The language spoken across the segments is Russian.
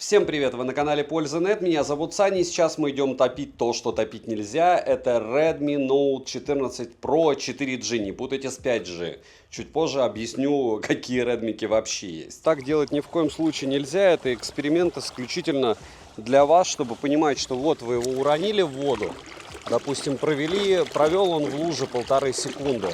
Всем привет, вы на канале Польза.нет, меня зовут Саня, и сейчас мы идем топить то, что топить нельзя. Это Redmi Note 14 Pro 4G, не путайте с 5G. Чуть позже объясню, какие Redmi вообще есть. Так делать ни в коем случае нельзя, это эксперимент исключительно для вас, чтобы понимать, что вот вы его уронили в воду, допустим, провел он в луже 1,5 секунды.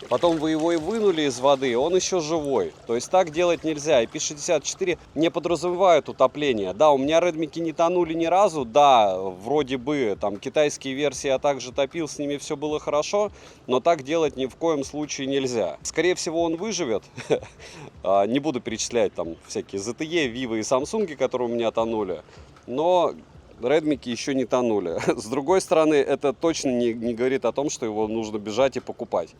Потом вы его и вынули из воды, он еще живой. То есть так делать нельзя. IP64 не подразумевает утопление. Да, у меня Redmi не тонули ни разу. Да, вроде бы там китайские версии я также топил, с ними все было хорошо. Но так делать ни в коем случае нельзя. Скорее всего, он выживет. Не буду перечислять там всякие ZTE, Vivo и Samsung, которые у меня тонули. Но Redmi еще не тонули. С другой стороны, это точно не говорит о том, что его нужно бежать и покупать.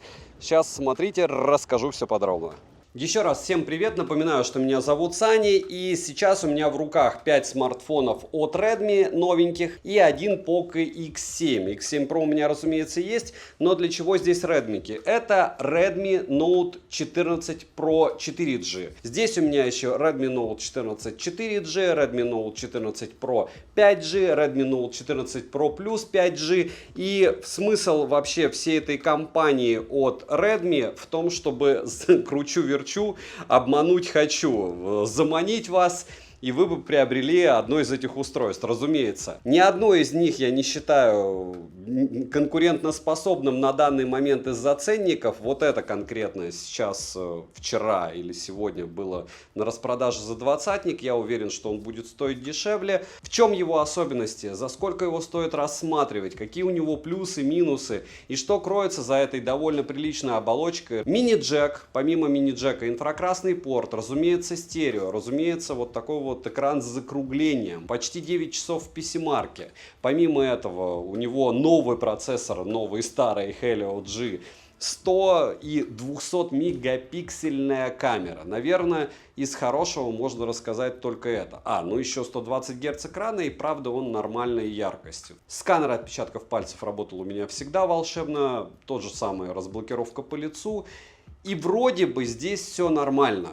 Сейчас смотрите, расскажу все подробно. Еще раз всем привет, напоминаю, что меня зовут Саня, и сейчас у меня в руках 5 смартфонов от Redmi новеньких и один Poco X7. X7 Pro у меня, разумеется, есть, но для чего здесь Redmi? Это Redmi Note 14 Pro 4G. Здесь у меня еще Redmi Note 14 4G, Redmi Note 14 Pro 5G, Redmi Note 14 Pro Plus 5G. И смысл вообще всей этой компании от Redmi в том, чтобы кручу-верчу, обмануть хочу, заманить вас, и вы бы приобрели одно из этих устройств, разумеется. Ни одно из них я не считаю конкурентоспособным на данный момент из-за ценников. Вот это конкретно сейчас, вчера или сегодня было на распродаже за 20-ник. Я уверен, что он будет стоить дешевле. В чем его особенности? За сколько его стоит рассматривать? Какие у него плюсы, минусы? И что кроется за этой довольно приличной оболочкой? Мини-джек, помимо мини-джека, инфракрасный порт, разумеется, стерео, разумеется, вот такой вот экран с закруглением, почти 9 часов в PC-марке. Помимо этого, у него новый процессор, новый старый Helio G, 100 и 200 мегапиксельная камера. Наверное, из хорошего можно рассказать только это. Ну еще 120 Гц экрана, и правда он нормальной яркостью. Сканер отпечатков пальцев работал у меня всегда волшебно. Тот же самый разблокировка по лицу. И вроде бы здесь все нормально.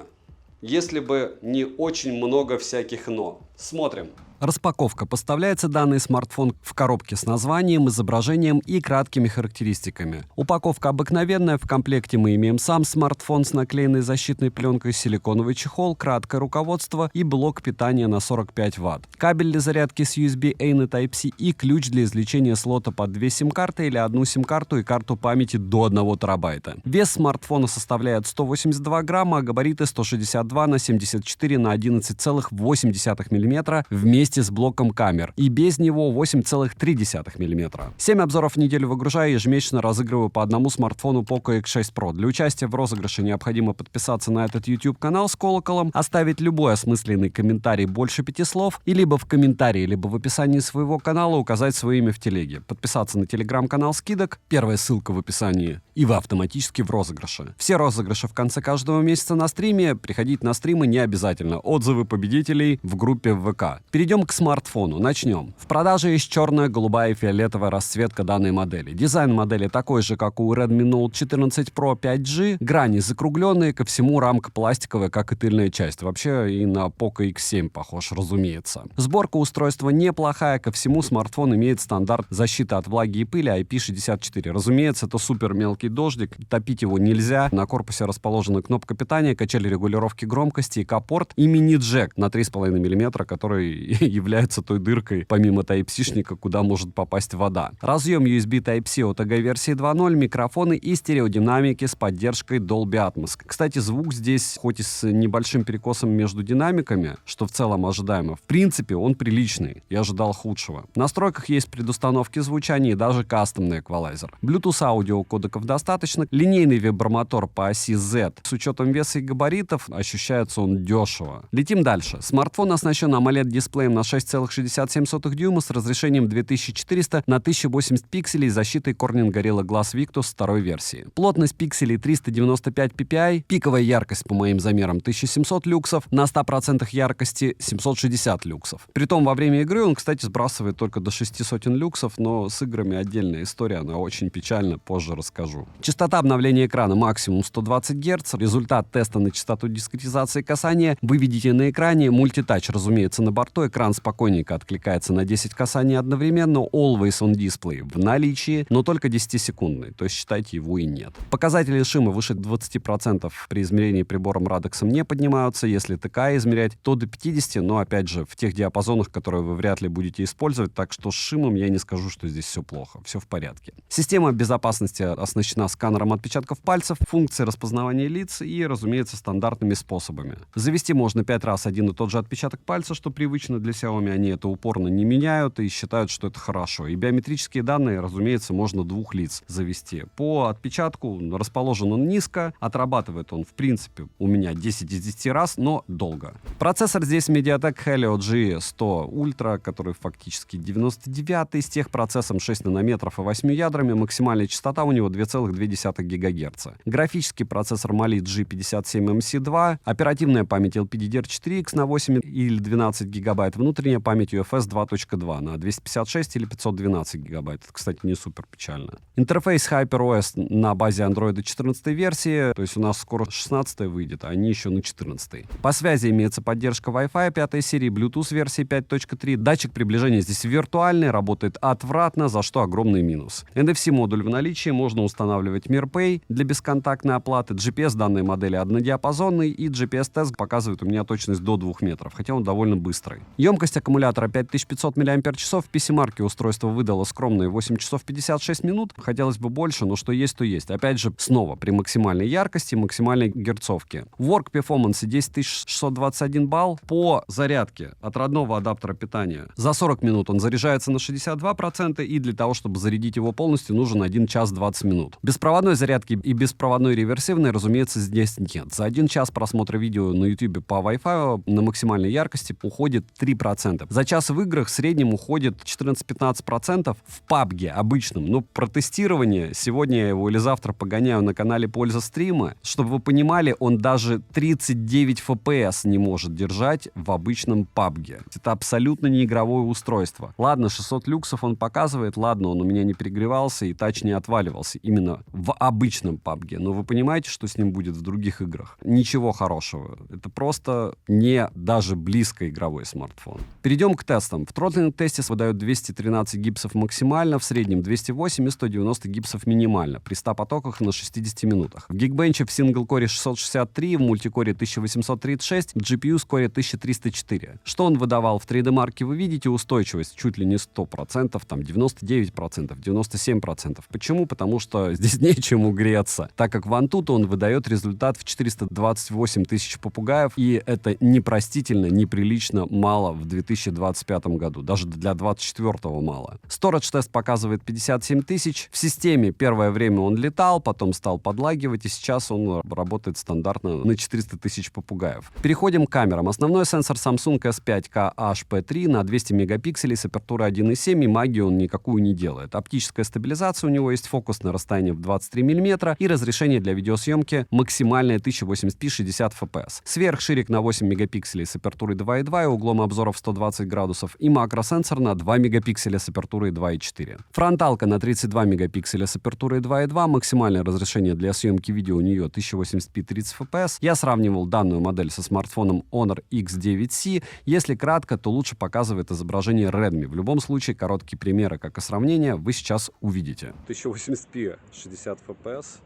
Если бы не очень много всяких «но». Смотрим. Распаковка. Поставляется данный смартфон в коробке с названием, изображением и краткими характеристиками. Упаковка обыкновенная. В комплекте мы имеем сам смартфон с наклеенной защитной пленкой, силиконовый чехол, краткое руководство и блок питания на 45 Вт. Кабель для зарядки с USB-A на Type-C и ключ для извлечения слота под 2 сим-карты или одну сим-карту и карту памяти до 1 терабайта. Вес смартфона составляет 182 грамма, а габариты 162 на 74 на 11,8 мм вместе с блоком камер, и без него 8,3 мм. 7 обзоров в неделю выгружаю, ежемесячно разыгрываю по одному смартфону Poco X6 Pro. Для участия в розыгрыше необходимо подписаться на этот YouTube-канал с колоколом, оставить любой осмысленный комментарий больше 5 слов, и либо в комментарии, либо в описании своего канала указать свое имя в телеге. Подписаться на телеграм-канал скидок, первая ссылка в описании, и вы автоматически в розыгрыше. Все розыгрыши в конце каждого месяца на стриме, приходить на стримы не обязательно. Отзывы победителей в группе в ВК. Перейдем к смартфону. Начнем. В продаже есть черная, голубая и фиолетовая расцветка данной модели. Дизайн модели такой же, как у Redmi Note 14 Pro 5G. Грани закругленные, ко всему рамка пластиковая, как и тыльная часть. Вообще и на Poco X7 похож, разумеется. Сборка устройства неплохая, ко всему смартфон имеет стандарт защиты от влаги и пыли IP64. Разумеется, это супер мелкий дождик, топить его нельзя. На корпусе расположена кнопка питания, качели регулировки громкости, ИК-порт и мини-джек на 3,5 мм, который является той дыркой, помимо Type-C-шника, куда может попасть вода. Разъем USB Type-C OTG версии 2.0, микрофоны и стереодинамики с поддержкой Dolby Atmos. Кстати, звук здесь, хоть и с небольшим перекосом между динамиками, что в целом ожидаемо, в принципе, он приличный. Я ожидал худшего. В настройках есть предустановки звучания и даже кастомный эквалайзер. Bluetooth аудиокодеков достаточно. Линейный вибромотор по оси Z. С учетом веса и габаритов ощущается он дешево. Летим дальше. Смартфон оснащен AMOLED-дисплеем на 6,67 дюйма с разрешением 2400 на 1080 пикселей с защитой Corning Gorilla Glass Victus второй версии. Плотность пикселей 395 ppi, пиковая яркость по моим замерам 1700 люксов, на 100% яркости 760 люксов. Притом во время игры он, кстати, сбрасывает только до 600 люксов, но с играми отдельная история, она очень печальна, позже расскажу. Частота обновления экрана максимум 120 Гц. Результат теста на частоту дискретизации касания вы видите на экране. Мультитач, разумеется, на борту. Экран спокойненько откликается на 10 касаний одновременно. Always on display в наличии, но только 10-секундный, то есть считайте, его и нет. Показатели шума выше 20% при измерении прибором Радексом не поднимаются. Если ТК измерять, то до 50, но опять же в тех диапазонах, которые вы вряд ли будете использовать, так что с шумом я не скажу, что здесь все плохо, все в порядке. Система безопасности оснащена сканером отпечатков пальцев, функцией распознавания лиц и, разумеется, стандартными способами. Завести можно 5 раз один и тот же отпечаток пальца, что привычно для Xiaomi, они это упорно не меняют и считают, что это хорошо. И биометрические данные, разумеется, можно 2 лиц завести. По отпечатку расположен он низко, отрабатывает он, в принципе, у меня 10 из 10 раз, но долго. Процессор здесь MediaTek Helio G100 Ultra, который фактически 99-й, с техпроцессом 6 нанометров и 8 ядрами, максимальная частота у него 2,2 ГГц. Графический процессор Mali G57MC2, оперативная память LPDDR4X на 8 или 12 ГБ, внутренняя память UFS 2.2 на 256 или 512 ГБ. Это, кстати, не супер печально. Интерфейс HyperOS на базе Android 14 версии, то есть у нас скоро 16 выйдет, а они еще на 14. По связи имеется поддержка Wi-Fi 5 серии, Bluetooth версии 5.3. Датчик приближения здесь виртуальный, работает отвратно, за что огромный минус. NFC-модуль в наличии, можно устанавливать MirPay для бесконтактной оплаты. GPS данной модели однодиапазонный, и GPS-тест показывает у меня точность до 2 метров, хотя он довольно быстрый. Емкость аккумулятора 5500 мАч. В PC-марке устройство выдало скромные 8 часов 56 минут. Хотелось бы больше, но что есть, то есть. Опять же, снова при максимальной яркости, максимальной герцовке. Work Performance 10621 балл. По зарядке от родного адаптера питания за 40 минут он заряжается на 62%, и для того, чтобы зарядить его полностью, нужен 1 час 20 минут. Беспроводной зарядки и беспроводной реверсивной, разумеется, здесь нет. За 1 час просмотра видео на YouTube по Wi-Fi на максимальной яркости уходит 3%. За час в играх в среднем уходит 14-15% в PUBG обычном. Но про тестирование сегодня я его или завтра погоняю на канале Польза стрима. Чтобы вы понимали, он даже 39 FPS не может держать в обычном PUBG. Это абсолютно не игровое устройство. Ладно, 600 люксов он показывает, ладно, он у меня не перегревался и тач не отваливался именно в обычном PUBG. Но вы понимаете, что с ним будет в других играх? Ничего хорошего. Это просто не даже близко игровой смартфон. Перейдем к тестам. В тротлинг-тесте выдают 213 гипсов максимально, в среднем 208 и 190 гипсов минимально, при 100 потоках на 60 минутах. В Geekbench в синглкоре 663, в мультикоре 1836, в GPU-скоре 1304. Что он выдавал в 3D-марке, вы видите, устойчивость чуть ли не 100%, там 99%, 97%. Почему? Потому что здесь нечему греться, так как в Antutu он выдает результат в 428 тысяч попугаев, и это непростительно, неприлично мало в 2025 году, даже для 2024 мало. Storage-тест показывает 57 тысяч. В системе первое время он летал, потом стал подлагивать, и сейчас он работает стандартно на 400 тысяч попугаев. Переходим к камерам. Основной сенсор Samsung S5K HP3 на 200 мегапикселей с апертурой 1.7, и магии он никакую не делает. Оптическая стабилизация у него есть, фокус на расстоянии в 23 мм и разрешение для видеосъемки максимальное 1080p 60 fps. Сверхширик на 8 мегапикселей с апертурой 2.2 и углом обзора в 120 градусов, и макросенсор на 2 мегапикселя с апертурой 2.4. Фронталка на 32 мегапикселя с апертурой 2.2, максимальное разрешение для съемки видео у нее 1080p 30 fps. Я сравнивал данную модель со смартфоном Honor X9C. Если кратко, то лучше показывает изображение Redmi. В любом случае, короткие примеры, как и сравнение, вы сейчас увидите. 1080p 60 fps.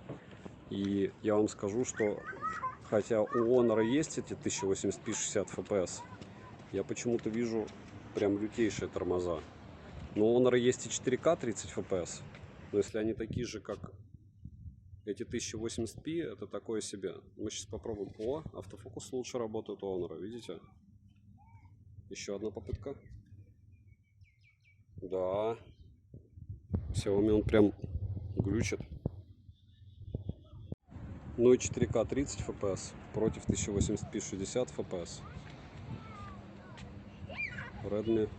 И я вам скажу, что хотя у Honor есть эти 1080p 60 fps, я почему-то вижу прям лютейшие тормоза. Но у Honor есть и 4К 30 fps. Но если они такие же, как эти 1080p, это такое себе. Мы сейчас попробуем. О, автофокус лучше работает у Honor, видите? Еще одна попытка. Да. Xiaomi он прям глючит. Ну и 4К 30 fps против 1080p 60 fps. Redmi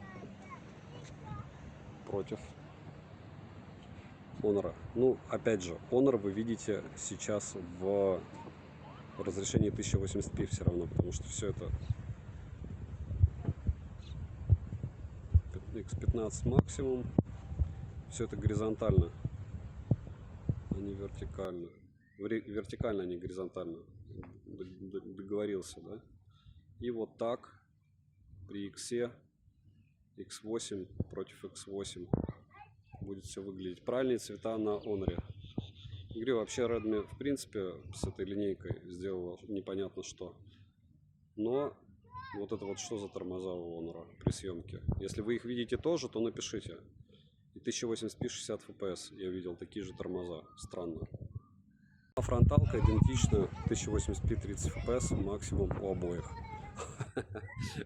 против Honor. Ну, опять же, Honor вы видите сейчас в разрешении 1080p все равно, потому что все это X15 максимум, все это горизонтально, а не вертикально. Вертикально, а не горизонтально. Договорился, да? И вот так при X, X8 против X8 будет все выглядеть. Правильные цвета на Honor. Говорю, вообще Redmi в принципе с этой линейкой сделала непонятно что. Но вот это вот что за тормоза у Honor при съемке. Если вы их видите тоже, то напишите. И 1080p 60 fps я видел такие же тормоза. Странно. Фронталка идентична 1080p 30 fps максимум у обоих.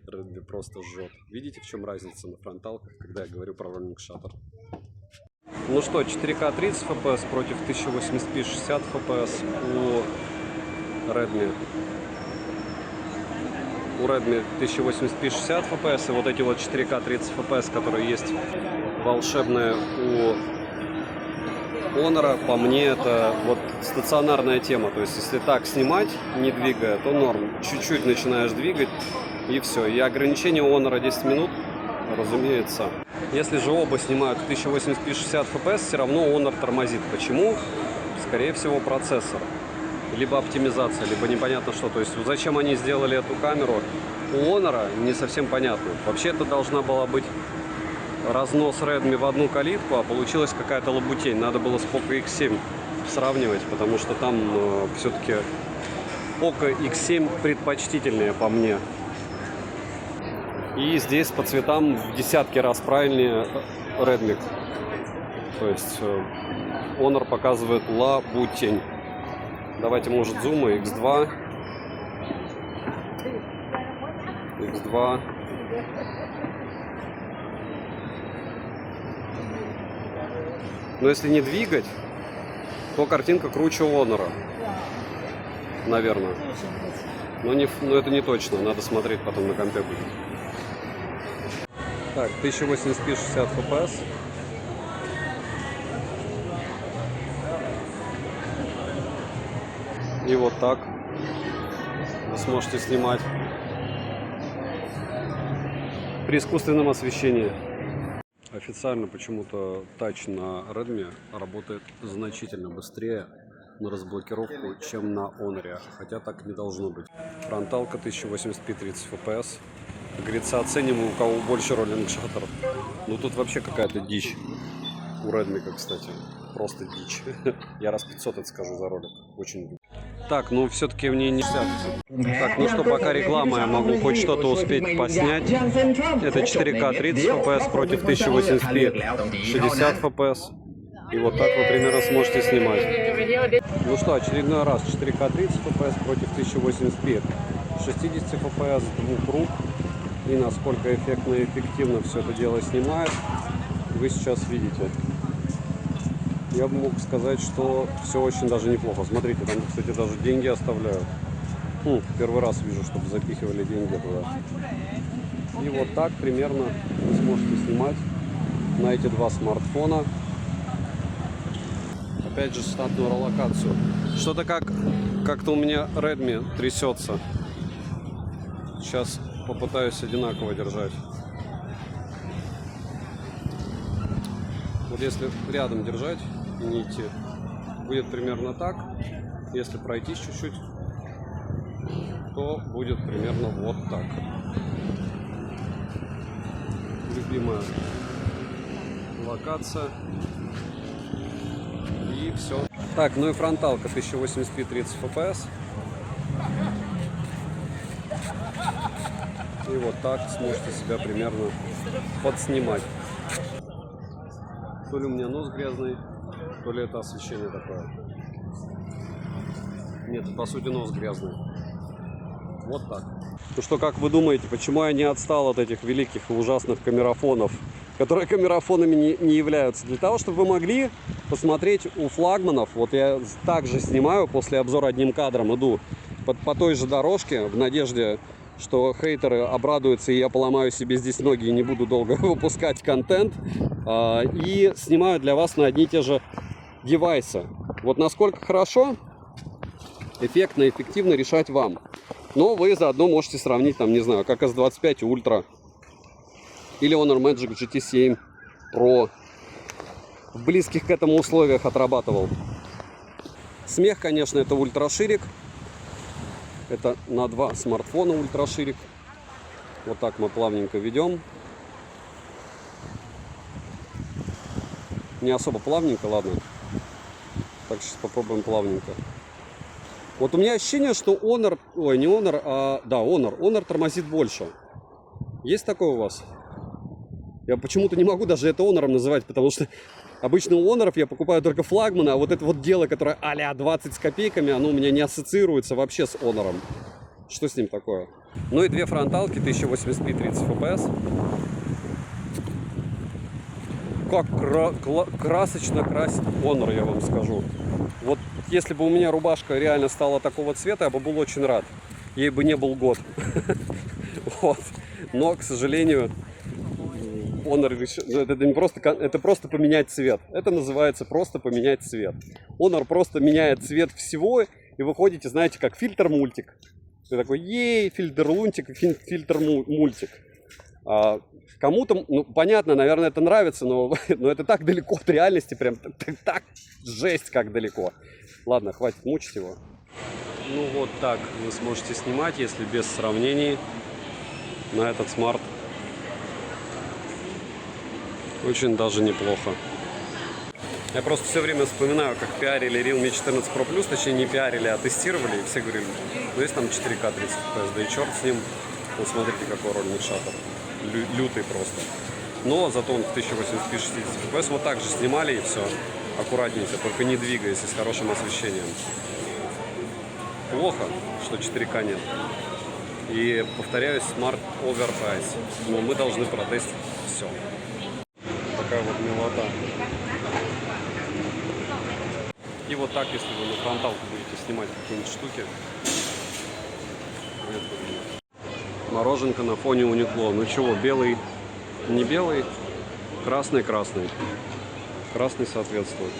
Redmi просто жжет. Видите, в чем разница на фронталках, когда я говорю про Rolling Shutter? Ну что, 4К 30 fps против 1080p 60 fps у Redmi. У Redmi 1080p 60 fps, и вот эти вот 4К 30 fps, которые есть волшебные у Honor, по мне это вот стационарная тема. То есть если так снимать, не двигая, то норм. Чуть-чуть начинаешь двигать и все. И ограничение у Honor 10 минут, разумеется. Если же оба снимают 1080p 60 fps, все равно Honor тормозит. Почему? Скорее всего процессор. Либо оптимизация, либо непонятно что. То есть зачем они сделали эту камеру у Honor, не совсем понятно. Вообще это должна была быть разнос Redmi в одну калитку, а получилась какая-то лабутень. Надо было с Poco X7 сравнивать, потому что там все-таки Poco X7 предпочтительнее по мне. И здесь по цветам в десятки раз правильнее Redmi. То есть Honor показывает лабутень. Давайте, может, зума X2. X2. Но если не двигать, то картинка круче Honor. Наверное. Но это не точно. Надо смотреть потом на компе будет. Так, 1080p 60 fps. И вот так вы сможете снимать при искусственном освещении. Официально почему-то тач на Redmi работает значительно быстрее на разблокировку, чем на Honor, хотя так не должно быть. Фронталка 1080p 30 fps. Как говорится, оценим, у кого больше Rolling Shutter. Ну тут вообще какая-то дичь. У Redmi, кстати, просто дичь. Я раз 500 это скажу за ролик. Очень люблю. Так, ну все-таки мне не 60. Так, ну что, пока реклама, я могу хоть что-то успеть поснять. Это 4К 30 fps против 1080p 60 fps. И вот так вы примерно сможете снимать. Ну что, очередной раз 4К 30 fps против 1080p 60 fps двух рук. И насколько эффектно и эффективно все это дело снимает, вы сейчас видите. Я бы мог сказать, что все очень даже неплохо. Смотрите, там, кстати, даже деньги оставляют. Первый раз вижу, чтобы запихивали деньги туда. И вот так примерно вы сможете снимать на эти два смартфона. Опять же, штатную релокацию. Что-то как-то у меня Redmi трясется. Сейчас попытаюсь одинаково держать. Вот если рядом держать и не идти, будет примерно так. Если пройтись чуть-чуть, то будет примерно вот так. Любимая локация. И все. Так, ну и фронталка 1080p 30 fps. И вот так сможете себя примерно подснимать. То ли у меня нос грязный, то ли это освещение такое. Нет, по сути нос грязный. Вот так. Ну что, как вы думаете, почему я не отстал от этих великих и ужасных камерафонов, которые камерафонами не являются? Для того, чтобы вы могли посмотреть у флагманов. Вот я также снимаю, после обзора одним кадром иду по той же дорожке в надежде, что хейтеры обрадуются, и я поломаю себе здесь ноги и не буду долго выпускать контент. И снимаю для вас на одни и те же девайсы. Вот насколько хорошо, эффектно, эффективно решать вам. Но вы заодно можете сравнить, там, не знаю, как S25 Ultra или Honor Magic GT7 Pro. В близких к этому условиях отрабатывал. Смех, конечно, это ультраширик. Это на 2 смартфона ультраширик. Вот так мы плавненько ведем. Не особо плавненько, ладно. Так, сейчас попробуем плавненько. Вот у меня ощущение, что Honor, ой, не Honor, Honor тормозит больше. Есть такое у вас? Я почему-то не могу даже это Honor называть, потому что обычно у Honor я покупаю только флагманы, а вот это вот дело, которое а-ля 20 с копейками, оно у меня не ассоциируется вообще с Honor. Что с ним такое? Ну и 2 фронталки, 1080p 30 fps. Как красочно красит Honor, я вам скажу. Вот если бы у меня рубашка реально стала такого цвета, я бы был очень рад. Ей бы не был год. Вот. Но, к сожалению, Honor решил... Это не просто... Это просто поменять цвет. Это называется просто поменять цвет. Honor просто меняет цвет всего, и вы ходите, знаете, как фильтр-мультик. Ты такой, ей, фильтр-лунтик, фильтр-мультик. Кому-то, ну, понятно, наверное, это нравится, но это так далеко от реальности, прям так жесть как далеко. Ладно, хватит мучить его. Ну вот так вы сможете снимать, если без сравнений, на этот смарт. Очень даже неплохо. Я просто все время вспоминаю, как пиарили Realme 14 Pro Plus, точнее не пиарили, а тестировали, и все говорили, ну есть там 4К 30 FPS, да и черт с ним. Вот смотрите, какой ролик шаттер. Лютый просто. Но зато он в 1080p 60 fps. Вот так же снимали, и все. Аккуратненько, только не двигаясь, и с хорошим освещением. Плохо, что 4К нет. И повторяюсь, Smart Overprice. Но мы должны протестить все. Такая вот милота. И вот так, если вы на фронталку будете снимать какие-нибудь штуки. Мороженка на фоне Uniqlo. Ну чего, белый, не белый, красный, красный. Красный соответствует.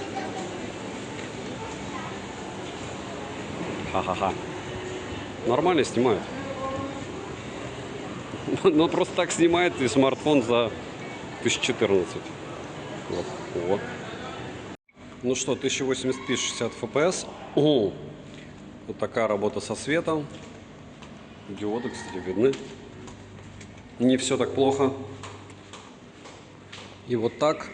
Ха-ха-ха. Нормально снимает. Но просто так снимает и смартфон за 1014. Вот. Вот. Ну что, 1080p 60 fps. Вот такая работа со светом. Диоды, кстати, видны. Не все так плохо. И вот так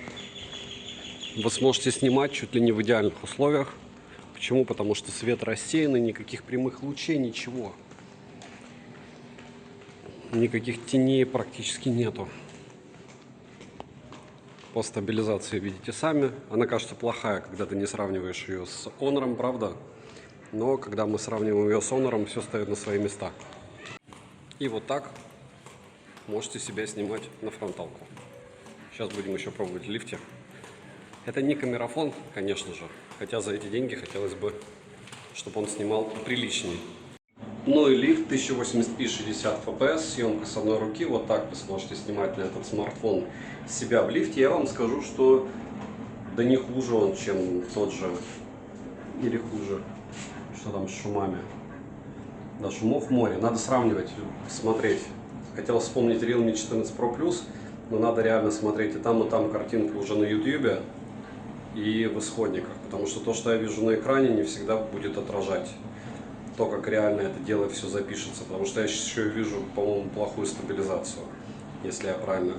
вы сможете снимать чуть ли не в идеальных условиях. Почему? Потому что свет рассеянный, никаких прямых лучей, ничего. Никаких теней практически нету. По стабилизации видите сами. Она кажется плохая, когда ты не сравниваешь ее с Honor, правда? Но когда мы сравниваем ее с Honor, все стоит на свои места. И вот так можете себя снимать на фронталку. Сейчас будем еще пробовать в лифте. Это не камерафон, конечно же. Хотя за эти деньги хотелось бы, чтобы он снимал приличней. Ну и лифт 1080p 60 fps, съемка с одной руки. Вот так вы сможете снимать на этот смартфон себя в лифте. Я вам скажу, что да не хуже он, чем тот же. Или хуже. Что там с шумами? Да, шумов море. Надо сравнивать, смотреть. Хотел вспомнить Realme 14 Pro Plus, но надо реально смотреть и там картинку уже на YouTube и в исходниках. Потому что то, что я вижу на экране, не всегда будет отражать то, как реально это дело все запишется. Потому что я еще вижу, по-моему, плохую стабилизацию, если я правильно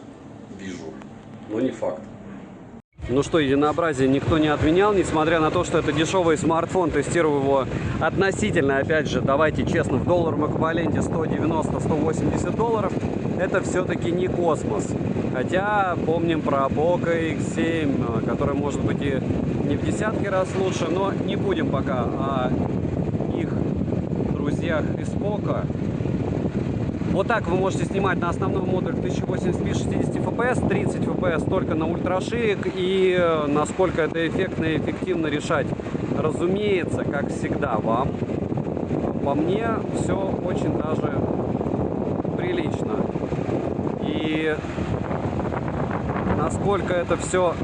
вижу. Но не факт. Ну что, единообразие никто не отменял, несмотря на то, что это дешевый смартфон, тестирую его относительно, опять же, давайте честно, в долларовом эквиваленте 190-180 долларов, это все-таки не космос. Хотя помним про Poco X7, который может быть и не в десятки раз лучше, но не будем пока о их друзьях из Poco. Вот так вы можете снимать на основном модуле 1080p 60 fps, 30 fps только на ультраширик. И насколько это эффектно и эффективно решать, разумеется, как всегда, вам. По мне, все очень даже прилично. И насколько это все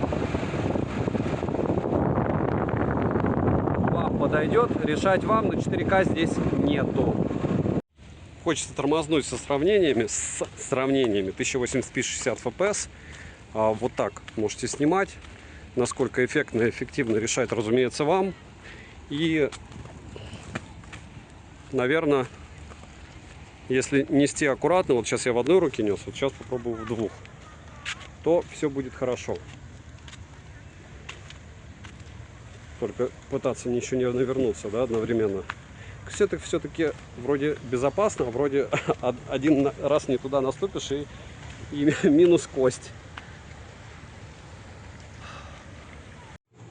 вам подойдет, решать вам, но 4К здесь нету. Хочется тормознуть с сравнениями 1080p 60 fps. Вот так можете снимать. Насколько эффектно и эффективно, решать, разумеется, вам. И, наверное, если нести аккуратно, вот сейчас я в одной руке нес, вот сейчас попробую в двух, то все будет хорошо. Только пытаться ничего не навернуться, да, одновременно. Все-таки вроде безопасно, а вроде один раз не туда наступишь и минус кость.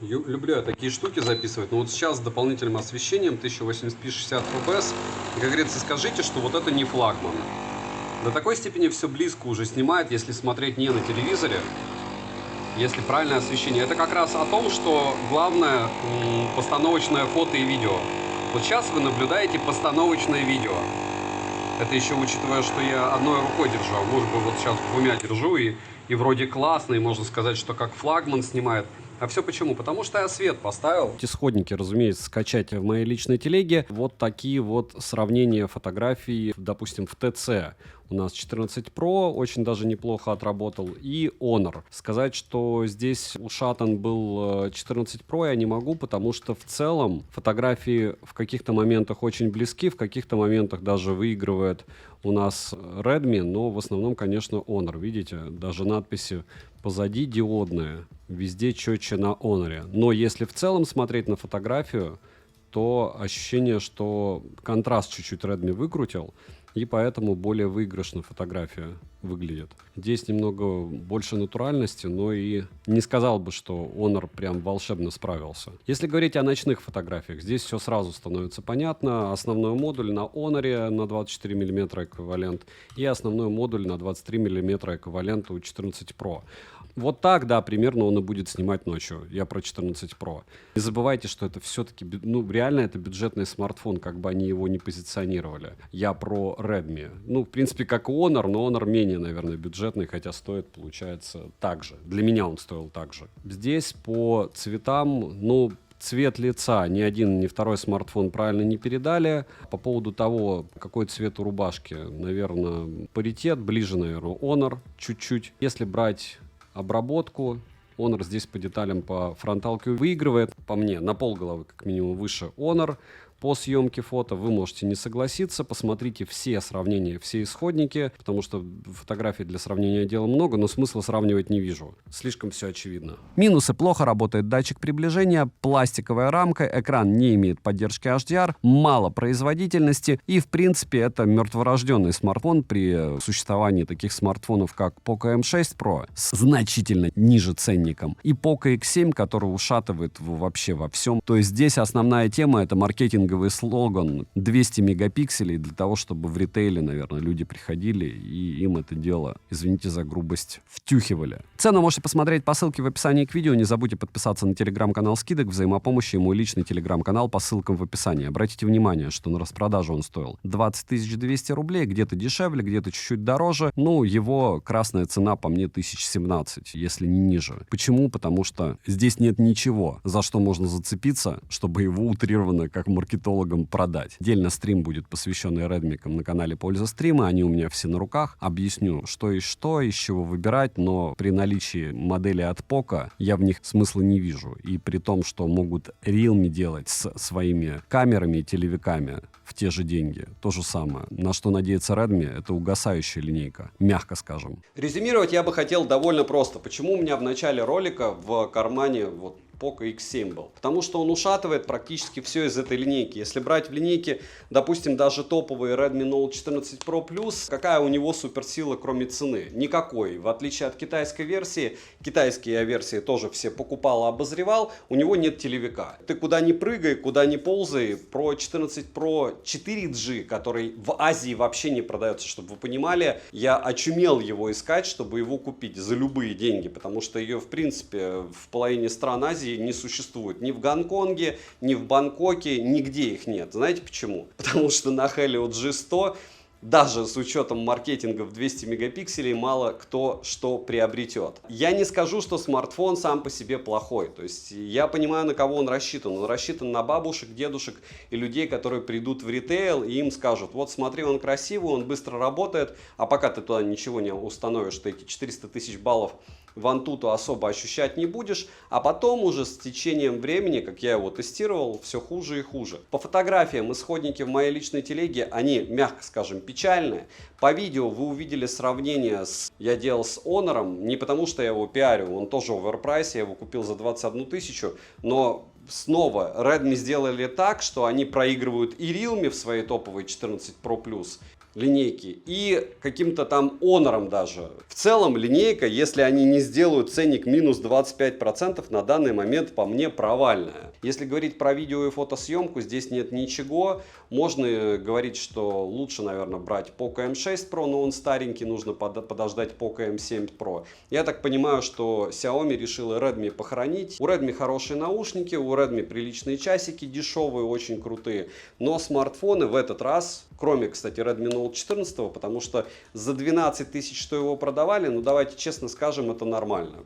Люблю я такие штуки записывать, но вот сейчас с дополнительным освещением 1080p 60 fps, как говорится, скажите, что вот это не флагман. До такой степени все близко уже снимает, если смотреть не на телевизоре, если правильное освещение. Это как раз о том, что главное постановочное фото и видео. Вот сейчас вы наблюдаете постановочное видео. Это еще учитывая, что я одной рукой держу, а может быть вот сейчас двумя держу и вроде классно, и можно сказать, что как флагман снимает. А все почему? Потому что я свет поставил. Исходники, разумеется, скачать в моей личной телеге. Вот такие вот сравнения фотографий, допустим, в ТЦ. У нас 14 Pro очень даже неплохо отработал. И Honor. Сказать, что здесь ушатан был 14 Pro, я не могу, потому что в целом фотографии в каких-то моментах очень близки, в каких-то моментах даже выигрывает у нас Redmi, но в основном, конечно, Honor. Видите, даже надписи позади диодные, везде четче на Honor. Но если в целом смотреть на фотографию, то ощущение, что контраст чуть-чуть Redmi выкрутил, и поэтому более выигрышно фотография выглядит. Здесь немного больше натуральности, но и не сказал бы, что Honor прям волшебно справился. Если говорить о ночных фотографиях, здесь все сразу становится понятно. Основной модуль на Honor на 24 мм эквивалент и основной модуль на 23 мм эквивалент у 14 Pro. Вот так, да, примерно он и будет снимать ночью. Я про 14 Pro. Не забывайте, что это все-таки, ну, реально это бюджетный смартфон, как бы они его не позиционировали. Я про Redmi. Ну, в принципе, как и Honor, но Honor менее, наверное, бюджетный, хотя стоит, получается, так же. Для меня он стоил так же. Здесь по цветам, ну, цвет лица ни один, ни второй смартфон правильно не передали. По поводу того, какой цвет у рубашки, наверное, паритет, ближе, наверное, Honor чуть-чуть. Если брать обработку, Honor здесь по деталям по фронталке выигрывает, по мне, на полголовы как минимум выше Honor. По съемке фото вы можете не согласиться, посмотрите все сравнения, все исходники, потому что фотографий для сравнения дела много, но смысла сравнивать не вижу. Слишком все очевидно. Минусы: плохо работает датчик приближения, пластиковая рамка, экран не имеет поддержки HDR, мало производительности и, в принципе, это мертворожденный смартфон при существовании таких смартфонов, как Poco M6 Pro с значительно ниже ценником и Poco X7, который ушатывает вообще во всем. То есть здесь основная тема — это маркетинговый слоган 200 мегапикселей для того, чтобы в ритейле, наверное, люди приходили и им это дело, извините за грубость, втюхивали. Цену можете посмотреть по ссылке в описании к видео. Не забудьте подписаться на телеграм-канал скидок, взаимопомощи и мой личный телеграм-канал по ссылкам в описании. Обратите внимание, что на распродаже он стоил 20 200 рублей, где-то дешевле, где-то чуть-чуть дороже. Ну, его красная цена по мне 1017, если не ниже. Почему? Потому что здесь нет ничего, за что можно зацепиться, чтобы его утрированно как маркетологам продать. Отдельно стрим будет посвященный Redmi на канале «Польза стрима». Они у меня все на руках. Объясню, что, из чего выбирать, но при наличии модели от Poco я в них смысла не вижу. И при том, что могут Realme делать с своими камерами и телевиками в те же деньги. То же самое. На что надеется Redmi, это угасающая линейка, мягко скажем. Резюмировать я бы хотел довольно просто. Почему у меня в начале ролика в кармане вот Poco X7 был? Потому что он ушатывает практически все из этой линейки. Если брать в линейке, допустим, даже топовый Redmi Note 14 Pro Plus, какая у него суперсила, кроме цены? Никакой. В отличие от китайской версии, китайские я версии тоже все покупал, обозревал, у него нет телевика. Ты куда ни прыгай, куда ни ползай, Pro 14 Pro 4G, который в Азии вообще не продается, чтобы вы понимали, я очумел его искать, чтобы его купить за любые деньги, потому что ее, в принципе, в половине стран Азии не существует. Ни в Гонконге, ни в Бангкоке, нигде их нет. Знаете почему? Потому что на Helio G100 даже с учетом маркетинга в 200 мегапикселей мало кто что приобретет. Я не скажу, что смартфон сам по себе плохой. То есть я понимаю, на кого он рассчитан. Он рассчитан на бабушек, дедушек и людей, которые придут в ритейл и им скажут: вот смотри, он красивый, он быстро работает, а пока ты туда ничего не установишь, ты эти 400 тысяч баллов в Antutu особо ощущать не будешь, а потом уже с течением времени, как я его тестировал, все хуже и хуже. По фотографиям исходники в моей личной телеге, они, мягко скажем, печальные. По видео вы увидели сравнение я делал с Honor, не потому что я его пиарю, он тоже оверпрайс, я его купил за 21 тысячу, но снова Redmi сделали так, что они проигрывают и Realme в своей топовой 14 Pro Plus линейки, и каким-то там Honor даже. В целом линейка, если они не сделают ценник минус 25%, на данный момент по мне провальная. Если говорить про видео и фотосъемку, здесь нет ничего. Можно говорить, что лучше, наверное, брать Poco M6 Pro, но он старенький, нужно подождать Poco M7 Pro. Я так понимаю, что Xiaomi решила Redmi похоронить. У Redmi хорошие наушники, у Redmi приличные часики, дешевые, очень крутые. Но смартфоны в этот раз, кроме, кстати, Redmi Note 14, потому что за 12 тысяч, что его продавали, ну давайте честно скажем, это нормально.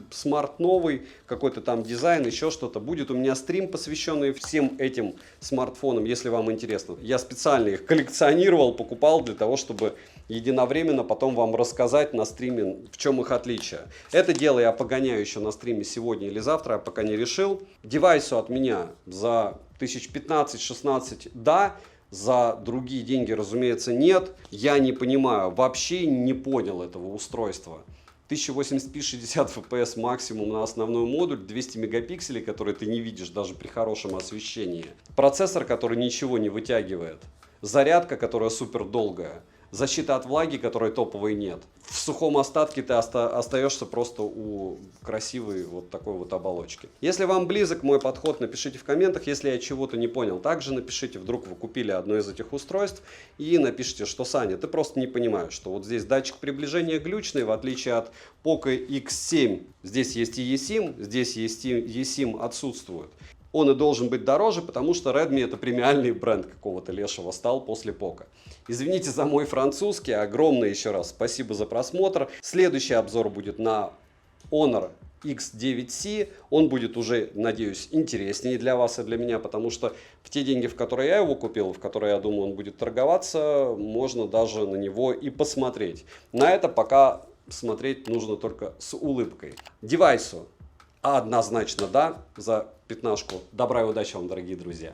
Смарт новый, какой-то там дизайн, еще что-то. Будет у меня стрим, посвященный всем этим смартфонам, если вам интересно. Я специально их коллекционировал, покупал для того, чтобы единовременно потом вам рассказать на стриме, в чем их отличие. Это дело я погоняю еще на стриме сегодня или завтра, я пока не решил. Девайсу от меня за 1015-16 да. За другие деньги, разумеется, нет. Я не понимаю, вообще не понял этого устройства. 1080p 60 fps максимум на основной модуль, 200 мегапикселей, которые ты не видишь даже при хорошем освещении. Процессор, который ничего не вытягивает. Зарядка, которая супер долгая. Защита от влаги, которой топовой нет. В сухом остатке ты остаешься просто у красивой вот такой вот оболочки. Если вам близок мой подход, напишите в комментах. Если я чего-то не понял, также напишите. Вдруг вы купили одно из этих устройств и напишите, что Саня, ты просто не понимаешь, что вот здесь датчик приближения глючный, в отличие от Poco X7. Здесь есть и eSIM, здесь есть и eSIM отсутствует. Он и должен быть дороже, потому что Redmi это премиальный бренд какого-то лешего стал после Poco. Извините за мой французский, огромное еще раз спасибо за просмотр. Следующий обзор будет на Honor X9C. Он будет уже, надеюсь, интереснее для вас и для меня, потому что в те деньги, в которые я его купил, в которые, я думаю, он будет торговаться, можно даже на него и посмотреть. На это пока смотреть нужно только с улыбкой. Девайсу однозначно да, за 15. Добра и удачи вам, дорогие друзья.